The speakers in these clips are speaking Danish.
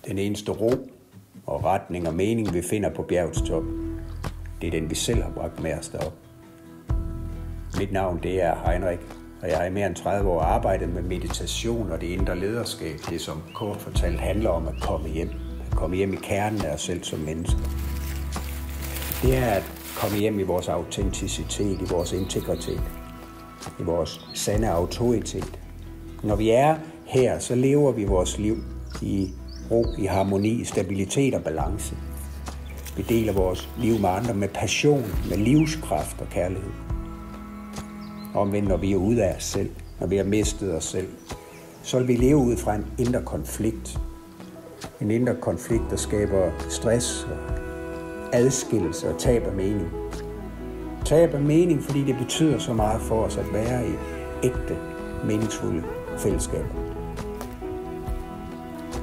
Den eneste ro og retning og mening, vi finder på bjergets top, det er den, vi selv har bragt med os derop. Mit navn, det er Heinrich, og jeg har i mere end 30 år arbejdet med meditation og det indre lederskab. Det, som kort fortalt handler om at komme hjem. At komme hjem i kernen af os selv som mennesker. Det er at komme hjem i vores autenticitet, i vores integritet, i vores sande autoritet. Når vi er her, så lever vi vores liv i ro, i harmoni, stabilitet og balance. Vi deler vores liv med andre med passion, med livskraft og kærlighed. Omvendt, når vi er ude af os selv, når vi har mistet os selv, så vil vi leve ud fra en indre konflikt. En indre konflikt, der skaber stress og adskillelse og tab af mening. Tab af mening, fordi det betyder så meget for os at være i ægte, meningsfulde fællesskaber.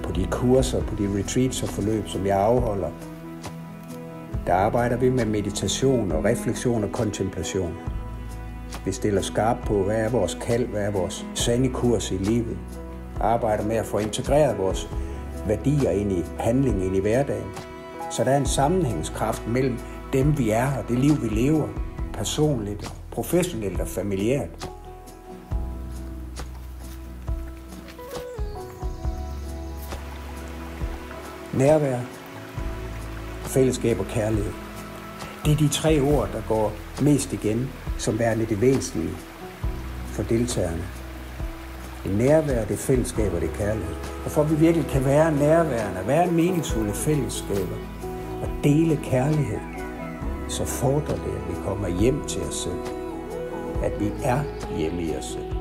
På de kurser, på de retreats og forløb, som jeg afholder, der arbejder vi med meditation og refleksion og kontemplation. Vi stiller skarpt på, hvad er vores kald, hvad er vores sande kurs i livet. Arbejder med at få integreret vores værdier ind i handling, ind i hverdagen. Så der er en sammenhængskraft mellem dem, vi er, og det liv, vi lever, personligt, professionelt og familiært. Nærvær, fællesskab og kærlighed. Det er de 3 ord, der går mest igen, som værende det væsentlige for deltagerne. Det er nærvær, det er fællesskab og det er kærlighed. Og for at vi virkelig kan være nærværende, være meningsfulde fællesskaber og dele kærlighed, så fordrer det, at vi kommer hjem til os selv. At vi er hjemme i os selv.